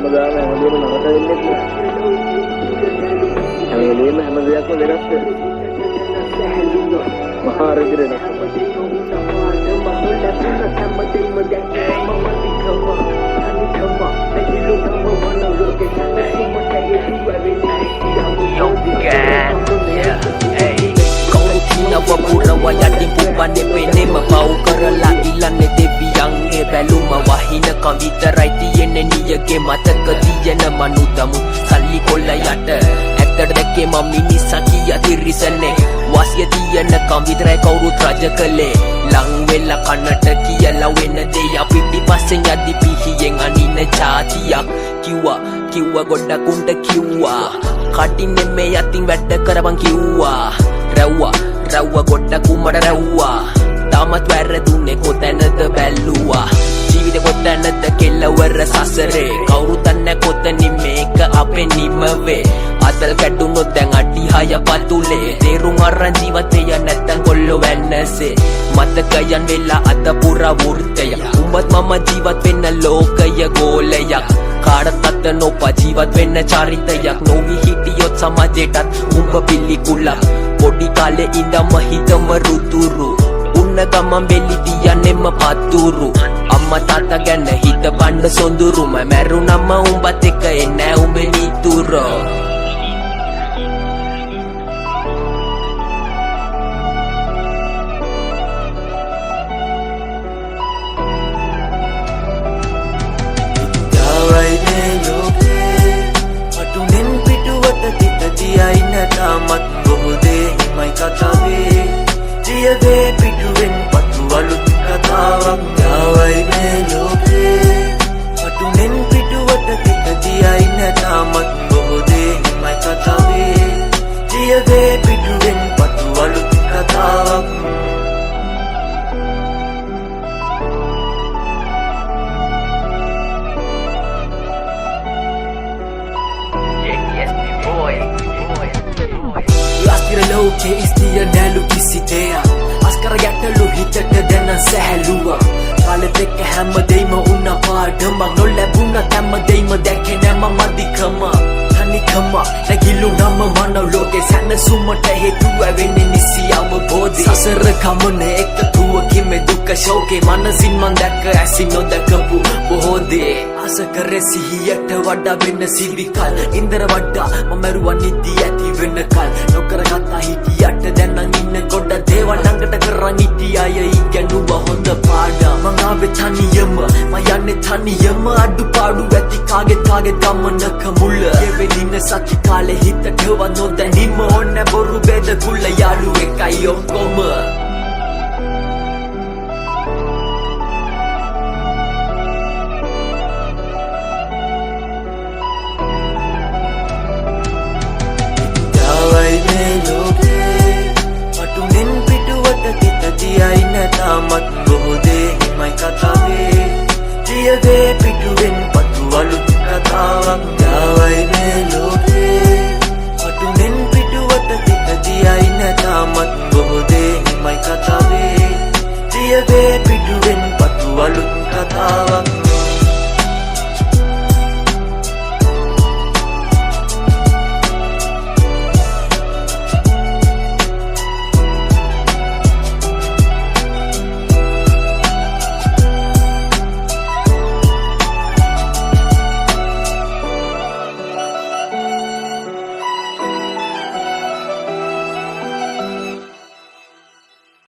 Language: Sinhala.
හැමදාම හැමදේම නරක වෙන්නේ නැහැ. හැමදේම හැම දෙයක්ම වෙනස් වෙනවා. මහා රජුනේ Pura yakin pupane pene mabau karala ilane deviyange baluma wahina kavitarai tiyenne niyage mataka tiyena manutamu salli kolla yata ඇත්තට දැක්කේ මම මිනිසා කියා තිරිසනේ වාසිය තියන කම්විතරයි කවුරුත් රජ කළේ ලං වෙලා කනට කියලා වෙන දෙය පිටිපස්සෙන් යදි පිහියෙන් අනින චාතියක් කිව්වා ගොඩක් උන්ට කිව්වා කටින්නේ මේ යතින් වැඩ කරවන් කිව්වා රැව්වා ගොඩක් උමඩ රැව්වා තාමත් වැරදුනේ කොතැනද බැලුවා ජීවිතේ කොතැනද කෙලවර සසරේ කවුරුත් දන්නේ කොතනින් මේක අපේ නිමවේ අතල් කැඩුනොත් දැන් අඩි 6 පතුලේ තේරුම් අරන් ජීවත් වෙය නැත්තම් කොල්ලෝ වැන්නසේ මතකයන් වෙලා අත පුරා වෘතය උඹත් මම ජීවත් වෙන්න ලෝකය ගෝලයක් කාටත් අත නොපා ජීවත් වෙන්න චරිතයක් නොවි හිටියොත් සමාජයටත් උඹ පිළිකුලක් පොඩි කාලේ ඉඳන්ම හිතම රුතුරු උන්න ගමන් බෙලි තියන්නෙම පතුරු අම්මා තාත්තා ගැන හිත බණ්ඩ සොඳුරුම මැරුණම උඹත් එක්ක එන්නේ උඹේ නිතුරෝ tamat bohode himai katawe jiyawe piduwen patu alut katawak yawai me loke patunen piduwata kita jiyaina tamat bohode himai katawe jiyawe piduwen patu alut katawak ලෝකේ ඉස්තිය නැලු කිසි දෙයක් අස්කර ගැටලු හිතට දැන සැහැලුවා කාලෙත් එක්ක හැමදේම උන පාඩමක් නොලැබුණත් හැමදේම දැකේ නැම මදිකම තනිකම නැගිලු නම මනෝ ලෝකේ සැනසුමට හේතුව වෙන්නේ නිසි අවබෝධය සසර ගමන එකතුව කිමේ දුක ශෝකේ මනසින් මන් දැක ඇසින් නොදකපු බොහෝ දේ ආස කරේ සිහියට වඩා වෙන සිවිකල් ඉන්දර වඩා මම මරුවන් නිදි ඇති වෙන කල් නොකරගත්තා හිටියට දැන් නම් ඉන්න ගොඩ දේවල් ළඟට කරන් හිටියය ඉගෙනුව හොඳ පාඩම් මං ආවේ තනියම මම යන්නේ තනියම අඩුපාඩු ඇති කාගේ ගමනක මුල යෙවෙදින සති කාලේ හිතට නොදැනීම ඕන බොරු බෙද කුල යාළු එකයි ඔක්කොම tamat bohode himai katawe jiyawe piduwen patu alut katawak yawai me loke patunen piduwata kita jiyaina tamat bohode himai katawe jiyawe piduwen patu alut katawak